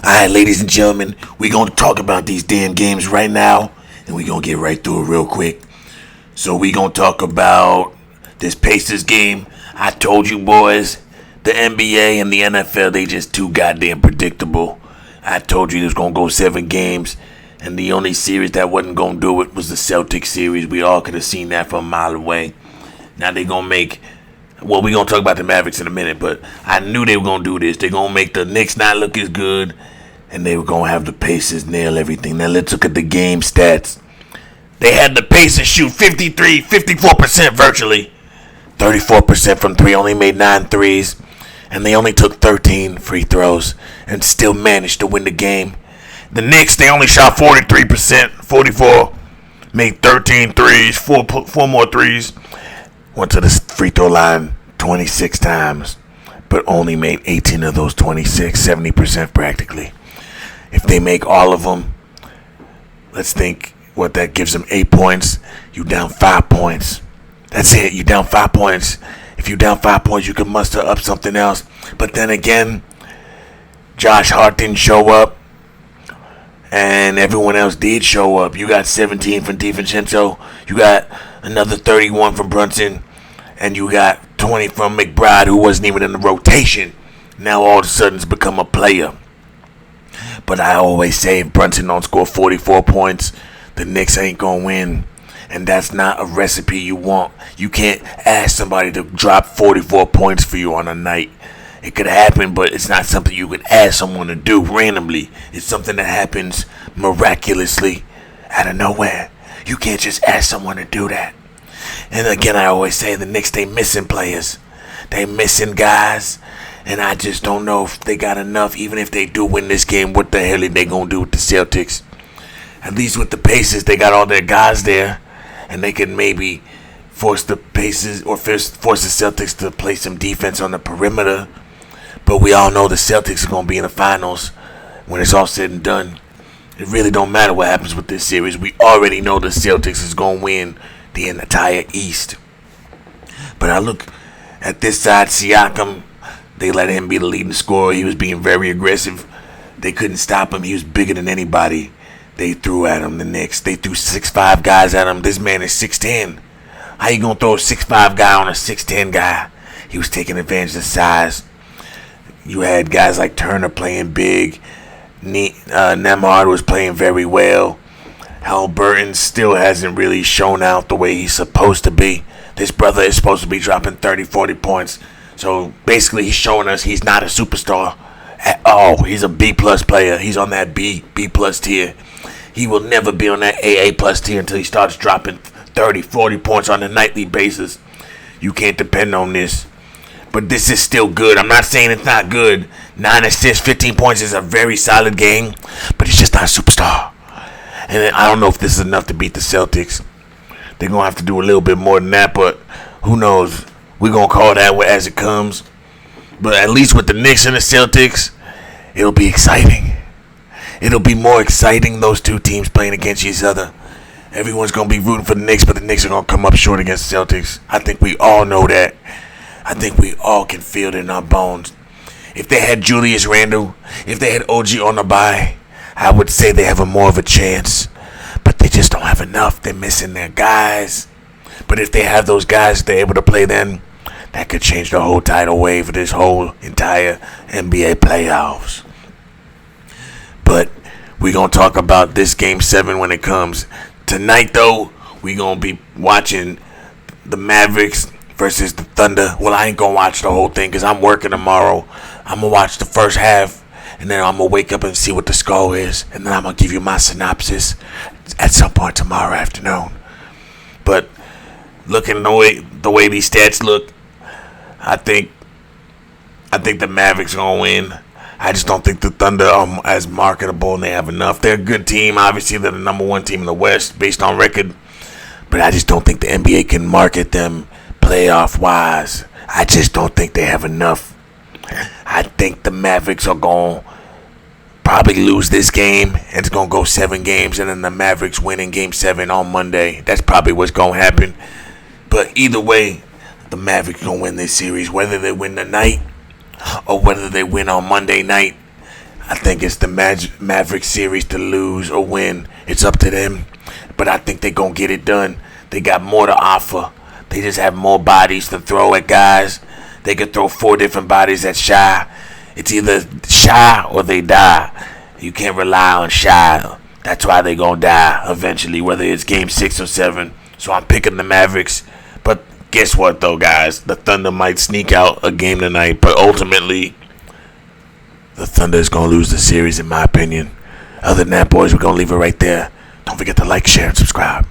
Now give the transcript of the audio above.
Alright, ladies and gentlemen, we're going to talk about these damn games right now, and we're going to get right through it real quick. So we're going to talk about this Pacers game. I told you boys, the NBA and the NFL, they just too goddamn predictable. I told you it was going to go 7 games, and the only series that wasn't going to do it was the Celtics series. We all could have seen that from a mile away. Now they're going to make... Well, we're going to talk about the Mavericks in a minute, but I knew they were going to do this. They're going to make the Knicks not look as good, and they were going to have the Pacers nail everything. Now, let's look at the game stats. They had the Pacers shoot 54% virtually. 34% from 3, only made 9 threes, and they only took 13 free throws and still managed to win the game. The Knicks, they only shot 43%, 44, made 13 threes, 4 more threes. Went to the free throw line 26 times, but only made 18 of those 26, 70% practically. If they make all of them, let's think what that gives them. 8 points. You down 5 points. That's it. You down 5 points. If you down 5 points, you can muster up something else. But then again, Josh Hart didn't show up, and everyone else did show up. You got 17 from DiVincenzo. You got another 31 from Brunson, and you got 20 from McBride, who wasn't even in the rotation. Now all of a sudden it's become a player. But I always say if Brunson don't score 44 points, the Knicks ain't gonna win. And that's not a recipe you want. You can't ask somebody to drop 44 points for you on a night. It could happen, but it's not something you could ask someone to do randomly. It's something that happens miraculously out of nowhere. You can't just ask someone to do that. And again, I always say the Knicks, they missing players. They missing guys. And I just don't know if they got enough. Even if they do win this game, what the hell are they going to do with the Celtics? At least with the Pacers, they got all their guys there. And they can maybe force the Pacers or force the Celtics to play some defense on the perimeter. But we all know the Celtics are going to be in the finals when it's all said and done. It really don't matter what happens with this series. We already know the Celtics is going to win the entire East. But I look at this side, Siakam, they let him be the leading scorer. He was being very aggressive. They couldn't stop him. He was bigger than anybody. They threw at him, the Knicks. They threw 6'5" guys at him. This man is 6'10". How you going to throw a 6'5" guy on a 6'10" guy? He was taking advantage of size. You had guys like Turner playing big. Nemhard was playing very well. Halliburton still hasn't really shown out the way he's supposed to be. This brother is supposed to be dropping 30, 40 points. So basically he's showing us he's not a superstar at all. He's a B-plus player. He's on that B-plus tier. He will never be on that AA-plus tier until he starts dropping 30, 40 points on a nightly basis. You can't depend on this. But this is still good. I'm not saying it's not good. 9 assists, 15 points is a very solid game, but he's just not a superstar. And I don't know if this is enough to beat the Celtics. They're going to have to do a little bit more than that, but who knows? We're going to call that as it comes. But at least with the Knicks and the Celtics, it'll be exciting. It'll be more exciting, those two teams playing against each other. Everyone's going to be rooting for the Knicks, but the Knicks are going to come up short against the Celtics. I think we all know that. I think we all can feel it in our bones. If they had Julius Randle, if they had OG on the bye, I would say they have more of a chance. But they just don't have enough. They're missing their guys. But if they have those guys, they're able to play then, that could change the whole tidal wave of this whole entire NBA playoffs. But we're going to talk about this Game 7 when it comes. Tonight, though, we're going to be watching the Mavericks versus the Thunder. Well, I ain't going to watch the whole thing because I'm working tomorrow. I'm going to watch the first half, and then I'm going to wake up and see what the score is, and then I'm going to give you my synopsis at some point tomorrow afternoon. But looking the way these stats look, I think the Mavericks are going to win. I just don't think the Thunder are as marketable, and they have enough. They're a good team. Obviously, they're the number 1 team in the West based on record. But I just don't think the NBA can market them playoff-wise. I just don't think they have enough. I think the Mavericks are going to probably lose this game, and it's going to go 7 games, and then the Mavericks win in Game 7 on Monday. That's probably what's going to happen. But either way, the Mavericks going to win this series. Whether they win tonight or whether they win on Monday night, I think it's the Maverick series to lose or win. It's up to them. But I think they're going to get it done. They got more to offer. They just have more bodies to throw at guys. They could throw 4 different bodies at Shy. It's either Shy or they die. You can't rely on Shy. That's why they're going to die eventually, whether it's game 6 or 7. So I'm picking the Mavericks. But guess what, though, guys? The Thunder might sneak out a game tonight. But ultimately, the Thunder is going to lose the series, in my opinion. Other than that, boys, we're going to leave it right there. Don't forget to like, share, and subscribe.